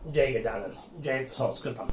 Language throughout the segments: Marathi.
जय गजानन जय संस्कृतम.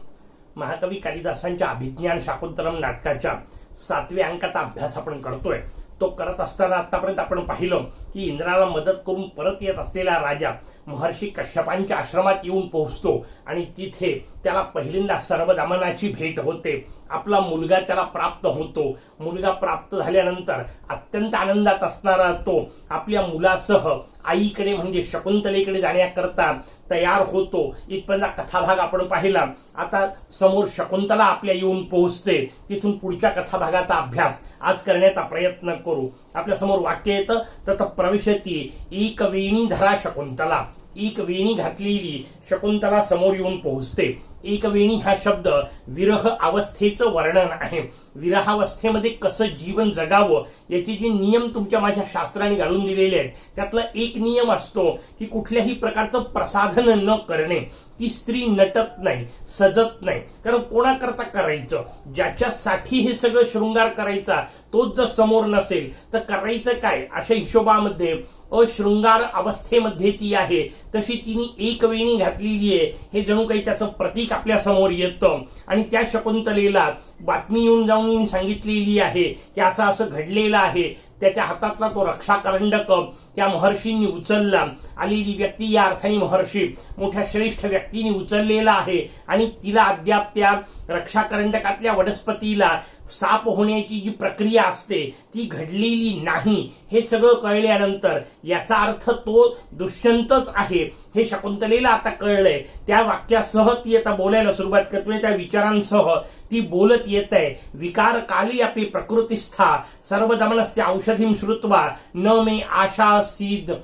महाकवी कालिदासांच्या अभिज्ञान शाकुंतलम नाटकाच्या 7व्या अंकाचा अभ्यास आपण करतोय. तो करत असताना आतापर्यंत आपण पाहिलं की इंद्राला मदत करून परत येत असलेला राजा महर्षी कश्यपांच्या आश्रमात येऊन पोहोचतो आणि तिथे त्याला पहिल्यांदा सर्वदमनाची भेट होते. आपला मुलगा त्याला प्राप्त होतो. मुलगा प्राप्त झाल्यानंतर अत्यंत आनंदात असणारा तो आपल्या मुलासह आईकडे म्हणजे शकुंतलेकडे जाण्याकरता तयार होतो. इथपर्यंत कथाभाग आपण पाहिला. आता समोर शकुंतला आपल्या येऊन पोहोचते. तिथून पुढच्या कथाभागाचा अभ्यास आज करण्याचा प्रयत्न करू. आपल्या समोर वाक्य येतं, तत प्रविशती एक वेणी धरा शकुंतला. एक वेणी घातलेली शकुंतला समोर येऊन पोहोचते. एक वेणी हा शब्द विरह अवस्थेचं वर्णन आहे. विरहावस्थेमध्ये कसं जीवन जगावं याचे जे नियम तुमच्या माझ्या शास्त्राने घालून दिलेले आहेत त्यातला एक नियम असतो की कुठल्याही प्रकारचं प्रसाधन न करणे. ती स्त्री नटत नाही, सजत नाही. कारण कोणाकरता करायचं? ज्याच्यासाठी हे सगळं शृंगार करायचा तोच जर समोर नसेल तर करायचं काय? अशा हिशोबामध्ये अशृंगार अवस्थेमध्ये ती आहे. तशी तिने एक वेणी घातलेली आहे हे जणू काही त्याचं प्रतीक आपल्या समोर येतं. आणि त्या शकुंतलेला बातमी येऊन जाऊन सांगितलेली आहे की असं असं घडलेलं आहे. त्याच्या हातातला तो रक्षाकरंडक त्या महर्षींनी उचलला. आलेली व्यक्ती या अर्थाने महर्षी मोठ्या श्रेष्ठ व्यक्तीने उचललेला आहे आणि तिला अद्याप त्या रक्षाकरंडकातल्या वनस्पतीला साप होण्याची जी प्रक्रिया असते ती घडलेली नाही. हे सगळं कळल्यानंतर याचा अर्थ तो दुष्यंतच आहे हे शकुंतलेला आता कळलंय. त्या वाक्यासह ती आता बोलायला सुरुवात करते. त्या विचारांसह ती बोलत येत आहे. विकार काली अपि प्रकृतिस्था सर्वदमनस्य औषधीं श्रुत्वा न मे आशा सिद्ध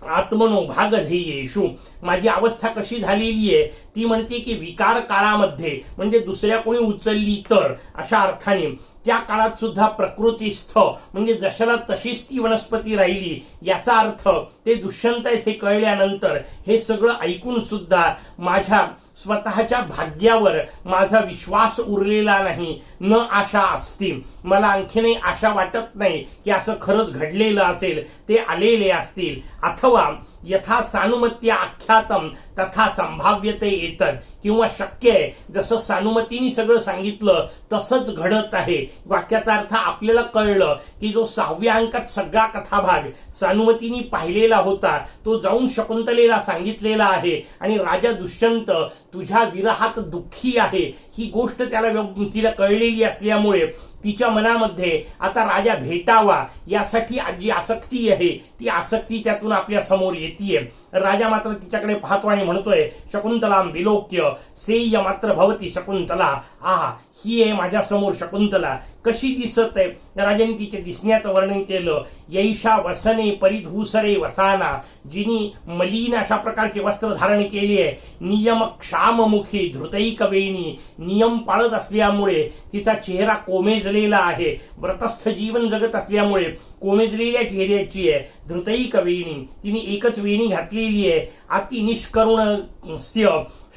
आत्मनो भागधेयेषु. माझी अवस्था कशी झालेली आहे ती म्हणते की विकार काळामध्ये म्हणजे दुसऱ्या कोणी उचलली तर अशा अर्थाने त्या काळात सुद्धा प्रकृतिस्थ म्हणजे जशाला तशीच ती वनस्पती राहिली. याचा अर्थ ते दुष्यंत येथे कळल्यानंतर हे सगळं ऐकून सुद्धा माझ्या स्वतःच्या भाग्यावर माझा विश्वास उरलेला नाही. न आशा असती. मला आणखीनही आशा वाटत नाही की असं खरंच घडलेलं असेल. ते आलेले असतील. अथवा यथा सानुमत्या आख्यातम तथा संभाव्यते येतात. किंवा शक्य आहे जसं सानुमतीने सगळं सांगितलं तसंच घडत आहे. वाक्याचा अर्थ आपल्याला कळलं की जो 6व्या अंकात सगळा कथाभाग सानुमतीने पाहिलेला होता तो जाऊन शकुंतलेला सांगितलेला आहे. आणि राजा दुष्यंत तुझ्या विरहात दुःखी आहे ही गोष्ट तिला कळलेली असल्यामुळे तिच्या मनामध्ये आता राजा भेटावा यासाठी जी आसक्ती आहे ती आसक्ती त्यातून आपल्या समोर येते. राजा मात्र तिच्याकडे पाहतो आणि म्हणतोय शकुंतलां विलोक्य सेय मात्र भवती शकुंतला. आहा, ही आहे माझ्या समोर शकुंतला. कशी दिसत आहे? राजाने तिच्या दिसण्याचं वर्णन केलं. यैषा वसने परिधूसरे वसाना. जिनी मलिन अशा प्रकारचे वस्त्र धारण केली आहे. नियम क्षाममुखी धृतैक वेणी. नियम पाळत असल्यामुळे तिचा चेहरा कोमेजलेला आहे. व्रतस्थ जीवन जगत असल्यामुळे कोमेजलेल्या चेहऱ्याची आहे. धृतैक वेणी तिने एकच वेणी घातलेली आहे. अति निष्करुणस्य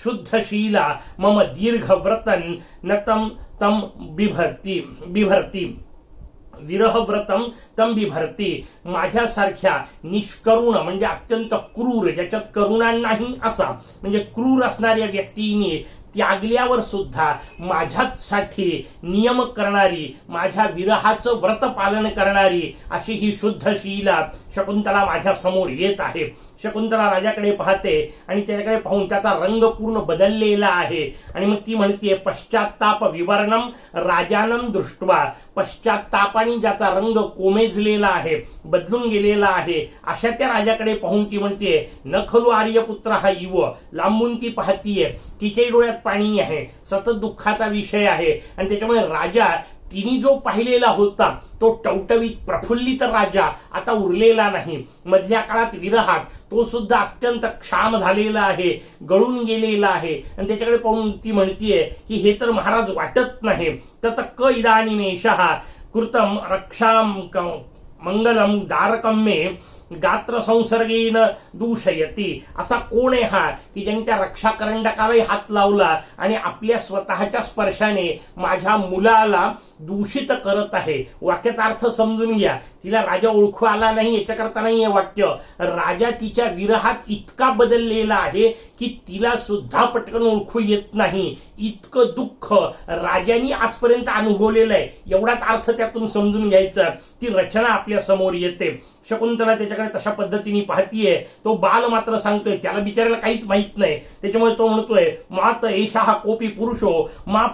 शुद्धशीला मम दीर्घ व्रतन नतम तम बिभरती विरहव्रतम तम बिभरती. माझ्यासारख्या निष्करुण म्हणजे अत्यंत क्रूर ज्याच्यात करुणा नाही असा म्हणजे क्रूर असणाऱ्या व्यक्तीने त्यागल्यावर सुद्धा माझ्यासाठी नियम करणारी माझ्या विरहाचं व्रत पालन करणारी अशी ही शुद्धशीला शकुंतला माझ्या समोर येत आहे. शकुंतला राजाकडे पाहते आणि त्याच्याकडे पाहून त्याचा रंग पूर्ण बदललेला आहे. आणि मग ती म्हणते पश्चात्ताप विवर्णम राजानम दृष्ट्वा. पश्चात्तापाने ज्याचा रंग कोमेजलेला आहे बदलून गेलेला आहे अशा त्या राजाकडे पाहून ती म्हणते न खलु आर्यपुत्र हा इव. लांबून ती पाहतीये. तिच्याही डोळ्यात पाणी आहे. सतत दुःखाचा विषय आहे. आणि त्याच्यामुळे राजा तिने जो पाहिलेला होता तो टवटवीत प्रफुल्लित राजा आता उरलेला नाही. मधल्या काळात विरहात तो सुद्धा अत्यंत क्षाम झालेला आहे, गळून गेलेला आहे. आणि त्याच्याकडे पाहून ती म्हणतीये की हे तर महाराज वाटत नाही. तत क इदानीमेषः कृतम रक्षाम मंगलम दारकम मे गात्र संसर्गेन दूषयती, असा कोण आहे हा की ज्यांनी त्या रक्षाकरंडकालाही हात लावला आणि आपल्या स्वतःच्या स्पर्शाने माझ्या मुलाला दूषित करत आहे. वाक्याचा अर्थ समजून घ्या. तिला राजा ओळखू आला नाही याच्याकरता नाही हे वाक्य. राजा तिच्या विरहात इतका बदललेला आहे की तिला सुद्धा पटकन ओळखू येत नाही. इतकं दुःख राजाने आजपर्यंत अनुभवलेलं आहे, एवढाच अर्थ त्यातून समजून घ्यायचा. ती रचना आपल्या समोर येते. शकुंतला त्याच्याकडे तशा पद्धतीने पाहतीये. तो बाल मात्र सांगतोय, त्याला बिचारायला काहीच माहित नाही. त्याच्यामुळे तो म्हणतोय, मात एषा हा कोपी पुरुषो मा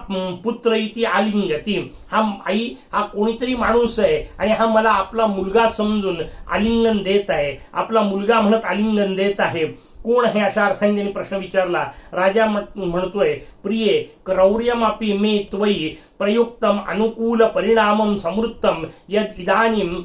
पुत्र इति आलिंगती. हा आई हा कोणीतरी माणूस आहे आणि हा मला आपला मुलगा समजून आलिंगन देत आहे, आपला मुलगा म्हणत आलिंगन देत आहे. कोण आहे अशा अर्थाने त्यांनी प्रश्न विचारला. राजा म्हणतोय, प्रिये क्रौर्यमपि मे त्वयि प्रयुक्तम अनुकूल परिणामम समृद्धम यद इदानीम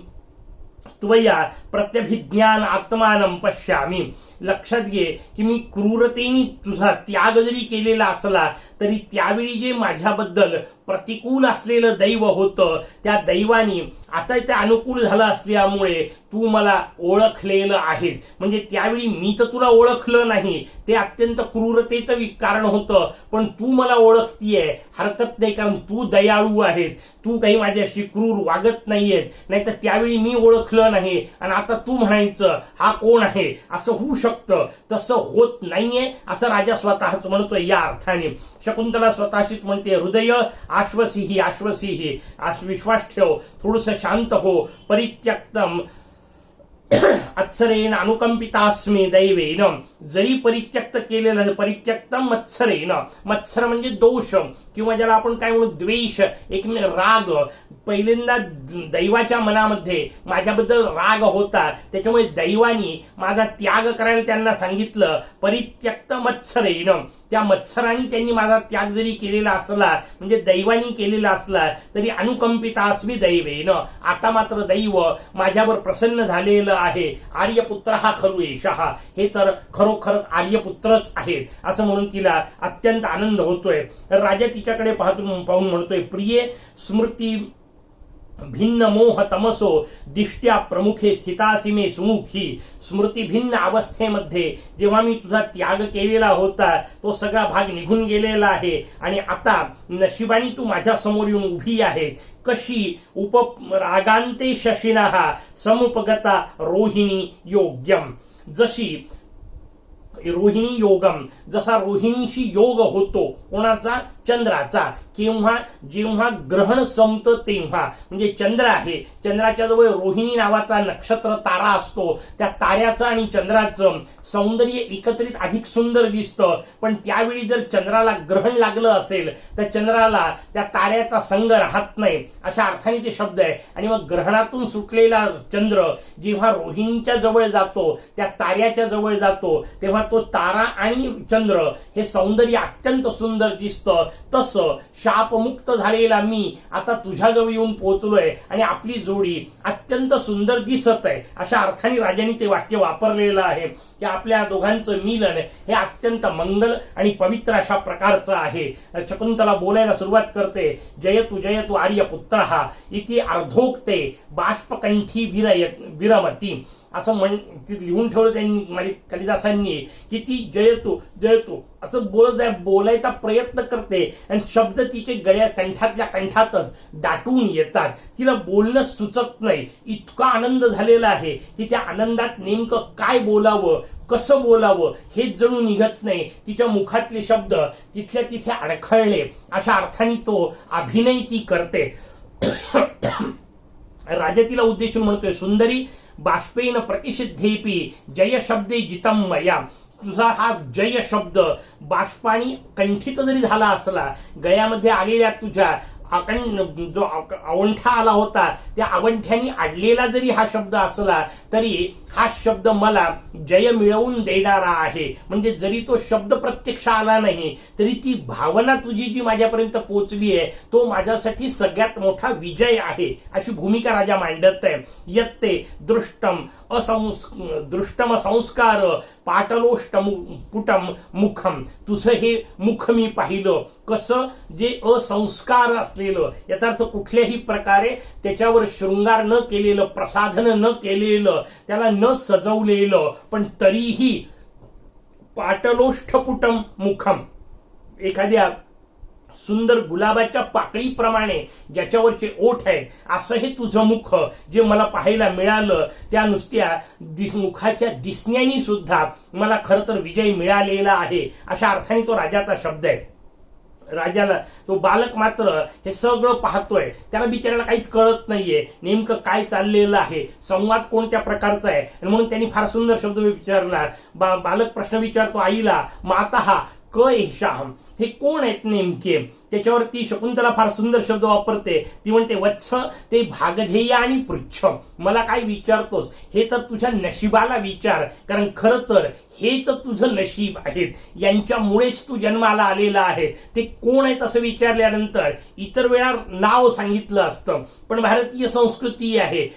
त्वया प्रत्यभिज्ञान आत्मानं पश्यामी. लक्षात घे की मी क्रूरतेने तुझा त्याग जरी केलेला असला तरी त्यावेळी जे माझ्याबद्दल प्रतिकूल असलेलं दैव होतं त्या दैवानी आता ते अनुकूल झालं असल्यामुळे तू मला ओळखलेलं आहेस. म्हणजे त्यावेळी मी तर तुला ओळखलं नाही, ते अत्यंत क्रूरतेचं कारण होतं, पण तू मला ओळखतीये, हरकत नाही, कारण तू दयाळू आहेस, तू काही माझ्याशी क्रूर वागत नाहीयेस. नाहीतर त्यावेळी मी ओळखलं नाही आणि आता तू म्हणायचं हा कोण आहे, असं होऊ शकतं. तसं होत नाहीये असं राजा स्वतःच म्हणतोय. या अर्थाने शकुंतला स्वतःशीच म्हणते, हृदय आश्वसीही आश्वसीही, विश्वास ठेव, थोडस शांत हो. परित्यक्तम अत्सरेन अनुकंपितास्मी दैवेन. जरी परित्यक्त केलेलं, परित्यक्तम मत्सरेन, मत्सर म्हणजे दोष किंवा ज्याला आपण काय म्हणू द्वेष, एक राग. पहिल्यांदा दैवाच्या मनामध्ये माझ्याबद्दल राग होता, त्याच्यामुळे दैवानी माझा त्याग करायला त्यांना सांगितलं. परित्यक्त मत्सरेन, त्या मत्सराने त्यांनी माझा त्याग जरी केलेला असला, म्हणजे दैवानी केलेला असला तरी अनुकंपितास्मी दैवेन, आता मात्र दैव माझ्यावर प्रसन्न झालेलं आहे. आर्यपुत्र हा खरू एषः, हे तर खरोखर आर्यपुत्रच आहेत असं म्हणून तिला अत्यंत आनंद होतोय. राजा तिच्याकडे पाहून म्हणतोय, प्रिये स्मृती भिन्न मोह तमसो दिष्ट्या प्रमुखे स्थितासी मे सुमुखी. स्मृती भिन्न अवस्थेमध्ये जेव्हा मी तुझा त्याग केलेला होता तो सगळा भाग निघून गेलेला आहे आणि आता नशिबाने तू माझ्या समोर येऊन उभी आहे. कशी उपरागांते शशिनः समुपगता रोहिणी योग्यम. जशी रोहिणी योगम, जसा रोहिणीशी योग होतो कोणाचा, चंद्राचा, किंवा जेव्हा ग्रहण संपतं तेव्हा, म्हणजे चंद्र आहे, चंद्राच्या जवळ रोहिणी नावाचा नक्षत्र तारा असतो, त्या ताऱ्याचं आणि चंद्राचं सौंदर्य एकत्रित अधिक सुंदर दिसतं. पण त्यावेळी जर चंद्राला ग्रहण लागलं असेल तर चंद्राला त्या ताऱ्याचा संग राहत नाही, अशा अर्थाने ते शब्द आहे. आणि मग ग्रहणातून सुटलेला चंद्र जेव्हा रोहिणीच्या जवळ जातो, त्या ताऱ्याच्या जवळ जातो, तेव्हा तो तारा आणि चंद्र हे सौंदर्य अत्यंत सुंदर दिसतं. तसं शापमुक्त झालेला मी आता तुझ्याजवळ येऊन पोहोचलोय आणि आपली जोडी अत्यंत सुंदर दिसत आहे. अशा अर्थाने राजाने ते वाक्य वापरलेलं आहे की आपल्या दोघांचं मिलन हे अत्यंत मंगल आणि पवित्र अशा प्रकारचं आहे. शकुंतला बोलायला सुरुवात करते, जयतु आर्यपुत्र हा इति अर्धोक्ते बाष्पकंठी विरमती. असं लिहून ठेवलं त्यांनी कालिदासांनी की ती जयतु असं बोलायचा प्रयत्न करते आणि शब्द तिचे कंठातल्या कंठातच दाटून येतात. तिला बोलणं सुचत नाही, इतका आनंद झालेला आहे की त्या आनंदात नेमकं काय बोलावं, कसं बोलावं हेच जणू निघत नाही. तिच्या मुखातले शब्द तिथल्या तिथे अडखळले, अशा अर्थाने तो अभिनय ती करते. राजा तिला उद्देशून म्हणतोय, सुंदरी बाष्पेन प्रतिषिद्धेपी जय शब्दे जितम मया. तुझा हा जय शब्द बाष्पाणी कंठित जरी झाला असला, गळ्यामध्ये आलेल्या तुझ्या जो अवंठा आला होता त्या अवंठ्याने अडलेला जरी हा शब्द असला तरी हा शब्द मला जय मिळवून देणारा आहे. म्हणजे जरी तो शब्द प्रत्यक्ष आला नाही तरी ती भावना तुझी जी माझ्यापर्यंत पोहोचली आहे तो माझ्यासाठी सगळ्यात मोठा विजय आहे, अशी भूमिका राजा मांडत आहे. यत्ते दृष्टम संस्कार पाटलोष्टपुटम मुखम. तुझं हे मुख मी पाहिलं, कसं जे असंस्कार असलेलं, याचा अर्थ कुठल्याही प्रकारे त्याच्यावर शृंगार न केलेलं, प्रसाधन न केलेलं, त्याला न सजवलेलं, पण तरीही पाटलोष्ठपुटम मुखम, एखाद्या सुंदर गुलाबाच्या पाकळीप्रमाणे ज्याच्यावरचे ओठ आहेत असं हे तुझं मुख जे मला पाहायला मिळालं, त्या नुसत्या मुखाच्या दिसण्यानी सुद्धा मला खरं तर विजय मिळालेला आहे, अशा अर्थाने तो राजाचा शब्द आहे. राजाला तो बालक मात्र हे सगळं पाहतोय, त्याला बिचाराला काहीच कळत नाहीये नेमकं काय चाललेलं आहे, संवाद कोणत्या प्रकारचा आहे. आणि म्हणून त्यांनी फार सुंदर शब्द विचारला. बालक प्रश्न विचारतो आईला, माता क एषाहम, हे कोण आहेत नेमके. त्याच्यावरती शकुंतला फार सुंदर शब्द वापरते. ती म्हणते, वत्स ते भागधेय आणि पृच्छ, मला काय विचारतोस, हे तर तुझ्या नशिबाला विचार, कारण खरं तर हेच तुझं नशीब आहे, यांच्यामुळेच तू जन्माला आलेला आहे. ते कोण आहेत असं विचारल्यानंतर इतर वेळा नाव सांगितलं असतं, पण भारतीय संस्कृती आहे,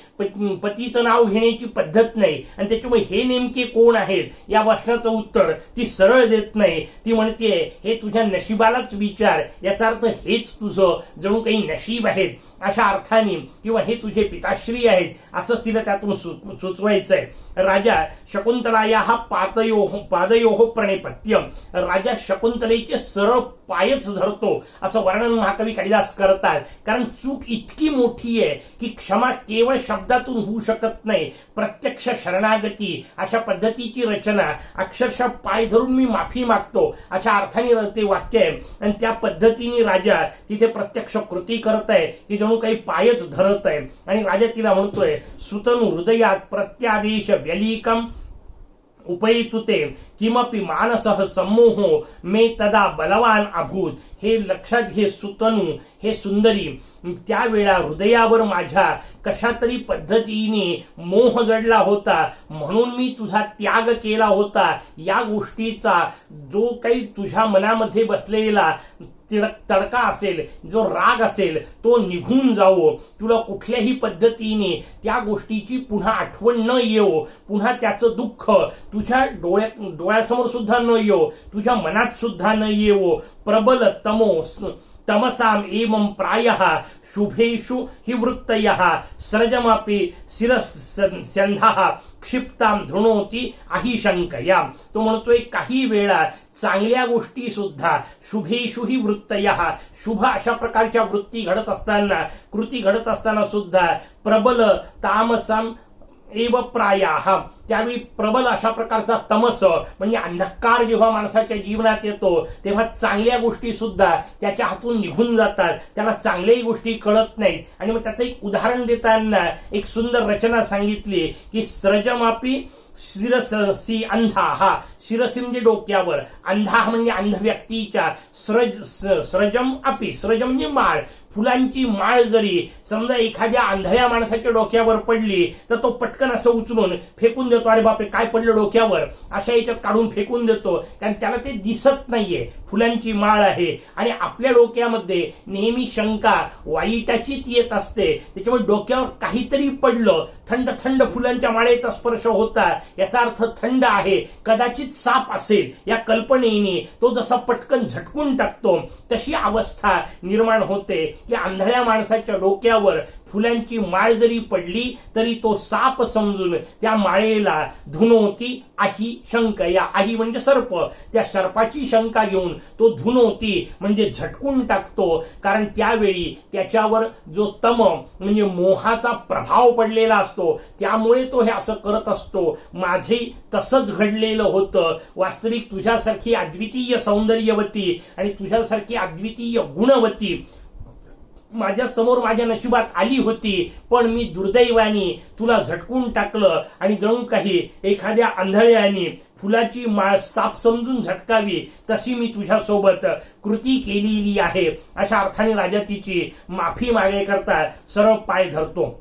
पतीचं नाव घेण्याची पद्धत नाही, आणि त्याच्यामुळे हे नेमके कोण आहेत या प्रश्नाचं उत्तर ती सरळ देत नाही. ती म्हणते, हे तुझ्या नशिबालाच विचार, याचा अर्थ हेच तुझं जणू काही नशीब आहेत अशा अर्थाने, किंवा हे तुझे पिताश्री आहेत असंच तिला त्यातून सुचवायचंय. राजा शकुंतला या हा पादयोः प्रणिपत्य, राजा शकुंतलेचे सरळ पायच धरतो असं वर्णन महाकवी कालिदास करतात. कारण चूक इतकी मोठी आहे की क्षमा केवळ शब्दातून होऊ शकत नाही, प्रत्यक्ष शरणागती अशा पद्धतीची रचना, अक्षरशः पाय धरून मी माफी मागतो अशा अर्थाने ते वाक्य आहे. आणि त्या पद्धतीने राजा तिथे प्रत्यक्ष कृती करत आहे की जणू काही पायच धरत आहे. आणि राजा तिला म्हणतोय, सुतनु हृदयात प्रत्यादेश व्यलीकम उपैतुते किमपि मानसः सम्मोहो मे तदा बलवान अभूत. हे लक्षात घे सुतनु, हे सुंदरी, त्यावेळा हृदयावर माझ्या कशा तरी पद्धतीने मोह जडला होता, म्हणून मी तुझा त्याग केला होता. या गोष्टीचा जो काही तुझ्या मनामध्ये बसलेला तडका असेल, जो राग असेल, तो निघून जावो, तुला कुठल्याही पद्धतीने त्या गोष्टीची पुन्हा आठवण न येवो, पुन्हा त्याचं दुःख तुझ्या डोळ्यासमोर सुद्धा न येवो, तुझ्या मनात सुद्धा न येवो. प्रबल तमसाम एवं प्रायः शुभेषु हि वृत्तयः सृजमपि शिरस्यन्धः क्षिप्ताम धुणोती अहिशंकया. तो म्हणतोय, काही वेळा चांगल्या गोष्टी सुद्धा शुभेषु हि वृत्तयः, शुभ अशा प्रकारच्या वृत्ती घडत असताना, कृती घडत असताना सुद्धा प्रबल तामसम एव प्रायाः, त्यावेळी प्रबल अशा प्रकारचा तमस म्हणजे अंधकार जेव्हा माणसाच्या जीवनात येतो तेव्हा चांगल्या गोष्टी सुद्धा त्याच्या हातून निघून जातात, त्याला चांगल्याही गोष्टी कळत नाहीत. आणि मग त्याचं एक उदाहरण देताना एक सुंदर रचना सांगितली की स्रजमापी शिरसी अंधा, शिरसी म्हणजे डोक्यावर, अंधा म्हणजे अंध व्यक्तीच्या, स्रजम अपी, स्रजम म्हणजे माळ, फुलांची माळ जरी समजा एखाद्या आंधळ्या माणसाच्या डोक्यावर पडली तर तो पटकन असं उचलून फेकून देतो, अरे बापरे काय पडलं डोक्यावर, अशा याच्यात काढून फेकून देतो, कारण त्याला ते दिसत नाहीये, फुलांची माळ आहे. आणि आपल्या डोक्यामध्ये नेहमी शंका वाईटाचीच येत असते, त्याच्यामुळे डोक्यावर काहीतरी पडलं, थंड थंड फुलांच्या माळेचा स्पर्श होता, याचा अर्थ थंड आहे, कदाचित साप असेल, या कल्पनेने तो जसा पटकन झटकून टाकतो, तशी अवस्था निर्माण होते की आंधळ्या माणसाच्या डोक्यावर फुलांची माळ जरी पडली तरी तो साप समजून त्या माळेला धुनोती आही शंकया, आही म्हणजे सर्प, त्या सर्पाची शंका घेऊन तो धुनोती म्हणजे झटकून टाकतो, कारण त्यावेळी त्याच्यावर जो तम म्हणजे मोहाचा प्रभाव पडलेला असतो, त्यामुळे तो हे असं करत असतो. माझे तसंच घडलेलं होतं. वास्तविक तुझ्यासारखी अद्वितीय सौंदर्यवती आणि तुझ्यासारखी अद्वितीय गुणवती माझ्या समोर माझ्या नशिबात आली होती, पण मी दुर्दैवाने तुला झटकून टाकलं आणि जणू काही एखाद्या आंधळ्याने फुलाची माळ साप समजून झटकावी तशी मी तुझ्यासोबत कृती केलेली आहे. अशा अर्थाने राजा तिची माफी मागण्याकरता सरळ पाय धरतो.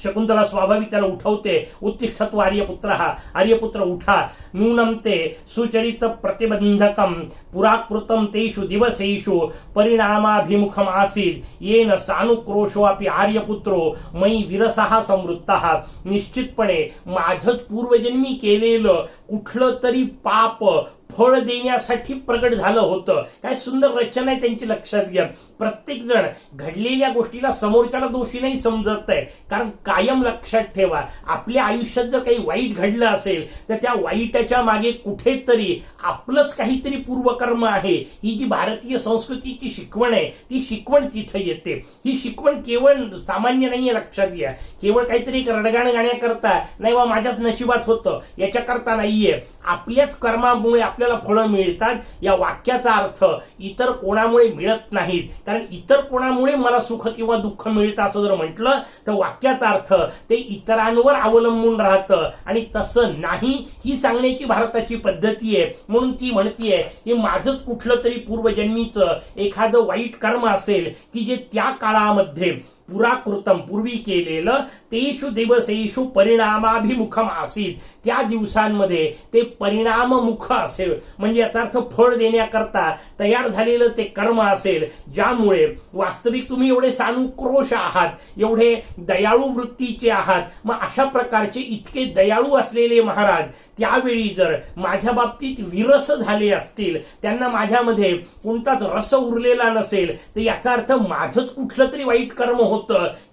शकुंतला स्वाभाविक त्याला उठवते. उत्तिष्ठ तू आर्यपुत्र, आर्यपुत्र उठा. नूनं ते सुचरित प्रतिबंधकम पुराकृतम तेषु दिवसेषु परिणामाभिमुखम आसीद येन सानुक्रोशो अपि आर्यपुत्रो मयि विरसः संवृत्तः. निश्चितपणे माझंच पूर्वजन्मी केलेलं कुठलं तरी पाप फळ देण्यासाठी प्रगट झालं होतं. काय सुंदर रचना आहे त्यांची, लक्षात घ्या. प्रत्येक जण घडलेल्या गोष्टीला समोरच्याला दोषी नाही समजत आहे. कारण कायम लक्षात ठेवा, आपल्या आयुष्यात जर काही वाईट घडलं असेल तर त्या वाईटाच्या मागे कुठेतरी आपलंच काहीतरी पूर्वकर्म आहे. ही जी भारतीय संस्कृतीची शिकवण आहे ती शिकवण तिथे येते. ही शिकवण केवळ सामान्य नाहीये, लक्षात घ्या. केवळ काहीतरी एक रडगाणं गाण्याकरता नाही, वा माझ्याच नशिबात होतं याच्याकरता नाहीये. आपल्याच कर्मामुळे आपल्याला फळं मिळतात. या वाक्याचा अर्थ इतर कोणामुळे मिळत नाहीत. कारण इतर कोणामुळे मला सुख किंवा दुःख मिळतं असं जर म्हटलं तर वाक्याचा अर्थ ते इतरांवर अवलंबून राहतं, आणि तसं नाही ही सांगण्याची भारताची पद्धती आहे. म्हणून ती म्हणतीये की माझंच कुठलं तरी पूर्वजन्मीचं एखादं वाईट कर्म असेल की जे त्या काळामध्ये पुराकृतम पूर्वी केलेलं तेषु दिवसेषु परिणामाभिमुखम आसीत, त्या दिवसांमध्ये ते परिणाममुख असेल. म्हणजे याचा अर्थ फळ देण्याकरता तयार झालेलं ते कर्म असेल, ज्यामुळे वास्तविक तुम्ही एवढे सानुक्रोश आहात, एवढे दयाळू वृत्तीचे आहात. मग अशा प्रकारचे इतके दयाळू असलेले महाराज त्यावेळी जर माझ्या बाबतीत विरस झाले असतील, त्यांना माझ्यामध्ये कोणताच रस उरलेला नसेल, तर याचा अर्थ माझंच कुठलं तरी वाईट कर्म होतं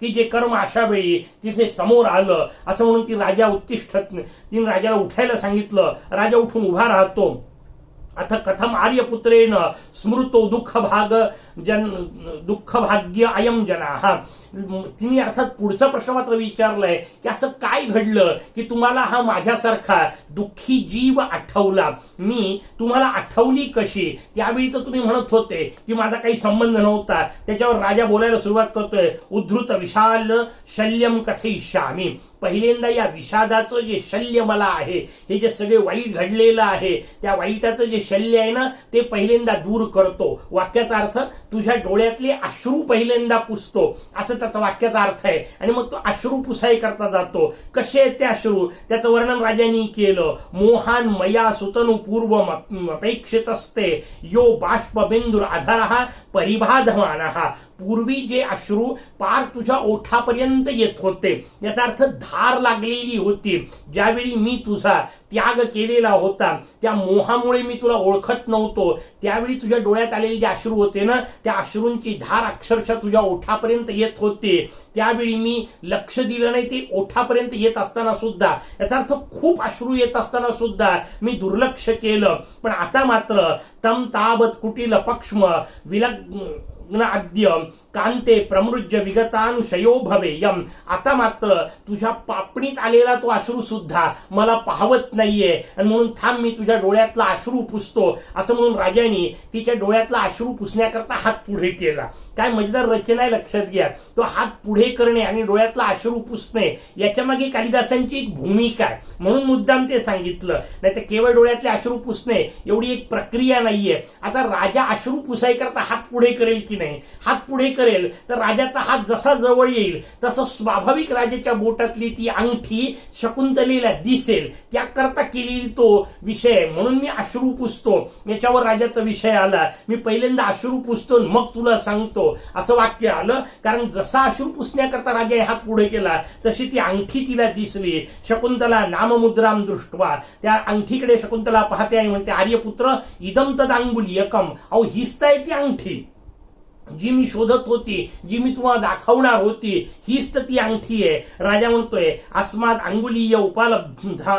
की जे कर्म अशा वेळी तिथे समोर आलं. असं म्हणून ती राजा उत्तिष्ठत, तिने राजाला उठायला सांगितलं. राजा उठून उभा राहतो. अथ कथम आर्यपुत्रेण स्मृतो दुःख भाग्य अयम जना. तिने अर्थात पुढचा प्रश्न मात्र विचारलाय की असं काय घडलं की तुम्हाला हा माझ्यासारखा दुःखी जीव आठवला. मी तुम्हाला आठवली कशी? त्यावेळी तर तुम्ही म्हणत होते की माझा काही संबंध नव्हता. त्याच्यावर राजा बोलायला सुरुवात करतोय. उद्धृत विशाल शल्यम कथयिष्यामि. पहिल्यांदा या विषादाचं जे शल्य मला आहे, हे जे सगळे वाईट घडलेलं आहे, त्या वाईटाचं जे शल्य आहे ना ते पहिल्यांदा दूर करतो. वाक्याचा अर्थ तुझ्या डोळ्यातले अश्रू पहिल्यांदा पुसतो, असं त्याचा वाक्याचा अर्थ आहे. आणि मग तो अश्रू पुसाई करता जातो. कसे आहेत ते अश्रू? त्याचं वर्णन राजांनी केलं. मोहान मया सुतनु पूर्वम अपेक्षित असते यो बाष्पबिंदुर आधारहा परिबाधमानहा. पूर्वी जे अश्रू पार तुझ्या ओठापर्यंत येत होते, याचा अर्थ धार लागलेली होती. ज्यावेळी मी तुझा त्याग केलेला होता, त्या मोहामुळे मी तुला ओळखत नव्हतो, त्यावेळी तुझ्या डोळ्यात आलेले जे अश्रू होते ना, त्या अश्रूंची धार अक्षरशः तुझ्या ओठापर्यंत येत होते. त्यावेळी मी लक्ष दिलं नाही. ते ओठापर्यंत येत असताना सुद्धा, याचा अर्थ खूप अश्रू येत असताना सुद्धा मी दुर्लक्ष केलं. पण आता मात्र तम तावत कुटील पक्ष्म आद्य कांते प्रमृज्य विगतानुशयो भवेयम. आता मात्र तुझ्या पापणीत आलेला तो अश्रू सुद्धा मला पाहवत नाहीये, आणि म्हणून थांब, मी तुझ्या डोळ्यातला अश्रू पुसतो. असं म्हणून राजाने तिच्या डोळ्यातला अश्रू पुसण्याकरता हात पुढे केला. काय मजेदार रचना आहे, लक्षात घ्या. तो हात पुढे करणे आणि डोळ्यातला अश्रू पुसणे याच्या मागे कालिदासांची एक भूमिका आहे, म्हणून मुद्दाम ते सांगितलं. नाही तर केवळ डोळ्यातले अश्रू पुसणे एवढी एक प्रक्रिया नाहीये. आता राजा अश्रू पुसाई करता हात पुढे करेल की नाही? हात पुढे करेल तर राजाचा हात जसा जवळ येईल तसं स्वाभाविक राजाच्या बोटातली ती अंगठी शकुंतलेला दिसेल, त्याकरता केलेली तो विषय. म्हणून मी अश्रू पुसतो. याच्यावर राजाचा विषय आला. मी पहिल्यांदा अश्रू पुसतो मग तुला सांगतो, असं वाक्य आलं. कारण जसा अश्रू पुसण्याकरता राजाने हात पुढे केला तशी ती अंगठी तिला दिसली. शकुंतला नाममुद्राम दृष्ट्वा. त्या अंगठीकडे शकुंतला पाहते आणि म्हणते, आर्यपुत्र इदम तदांगुलीयकम. अहो हीच आहे ती अंगठी जी मी शोधत होती, जी मी तुम्हाला दाखवणार होती, हीच तर ती अंगठी आहे. राजा म्हणतोय, अस्मात अंगुलीय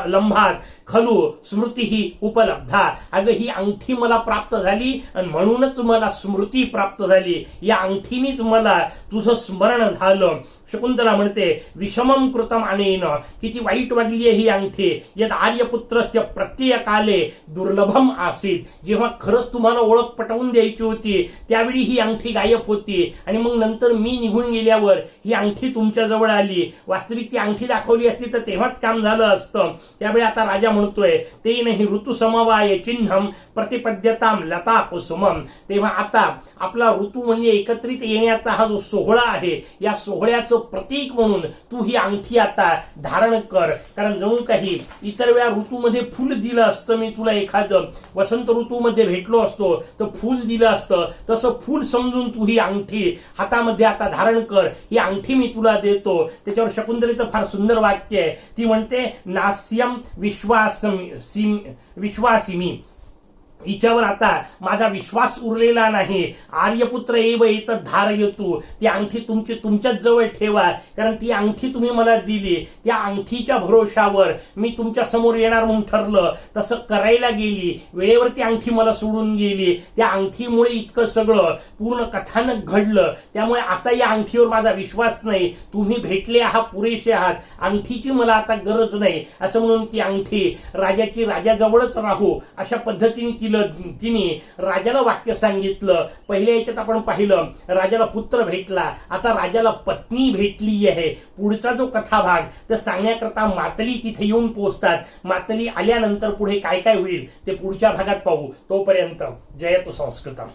लंभात खलु स्मृती ही उपलब्धा. अगं ही अंगठी मला प्राप्त झाली आणि म्हणूनच मला स्मृती प्राप्त झाली. या अंगठीनीच मला तुझं स्मरण झालं. शकुंतला म्हणते, विषमम कृतम अनेन. किती वाईट वागली आहे ही अंगठी. यद आर्यपुत्रस्य प्रत्यय काले दुर्लभम आसीत. जेव्हा खरंच तुम्हाला ओळख पटवून द्यायची होती त्यावेळी ही अंगठी गायब होती, आणि मग नंतर मी निघून गेल्यावर ही अंगठी तुमच्या जवळ आली. वास्तविक ती अंगठी दाखवली असती तर तेव्हाच काम झालं असतं. त्यावेळी आता राजा म्हणतोय, ते नाही ऋतू समवाय चिन्हम प्रतिपद्यताम लता कुसुमम. तेव्हा आता आपला ऋतू म्हणजे एकत्रित येण्याचा हा जो सोहळा आहे, या सोहळ्याचं प्रतीक म्हणून तू ही अंगठी आता धारण कर. कारण जणू काही इतर वेळा ऋतूमध्ये फुल दिलं असतं, मी तुला एखादं वसंत ऋतूमध्ये भेटलो असतो तर फुल दिलं असतं, तसं फुल समजून तू ही अंगठी हातामध्ये आता धारण कर. ही अंगठी मी तुला देतो. त्याच्यावर शकुंतलेचं फार सुंदर वाक्य आहे. ती म्हणते, नास्यम विश्वासिमी. हिच्यावर आता माझा विश्वास उरलेला नाही. आर्यपुत्र एव एतत् धारयतु, ती अंगठी तुमच्याच जवळ ठेवा, कारण ती अंगठी तुम्ही मला दिली, त्या अंगठीच्या भरोशावर मी तुमच्या समोर येणार म्हणून ठरलं. तसं करायला गेली, वेळेवर ती अंगठी मला सोडून गेली. त्या अंगठीमुळे इतकं सगळं पूर्ण कथानक घडलं. त्यामुळे आता या अंगठीवर माझा विश्वास नाही. तुम्ही भेटले आहात, पुरेसे आहात, अंगठीची मला आता गरज नाही. असं म्हणून ती अंगठी राजाची राजाजवळच राहू अशा पद्धतीने तिने राजाला वाक्य सांगितलं. पहिल्या याच्यात आपण पाहिलं राजाला पुत्र भेटला, आता राजाला पत्नी भेटली आहे. पुढचा जो कथाभाग तर सांगण्याकरता मातली तिथे येऊन पोहोचतात. मातली आल्यानंतर पुढे काय काय होईल ते पुढच्या भागात पाहू. तोपर्यंत जयतु संस्कृतम.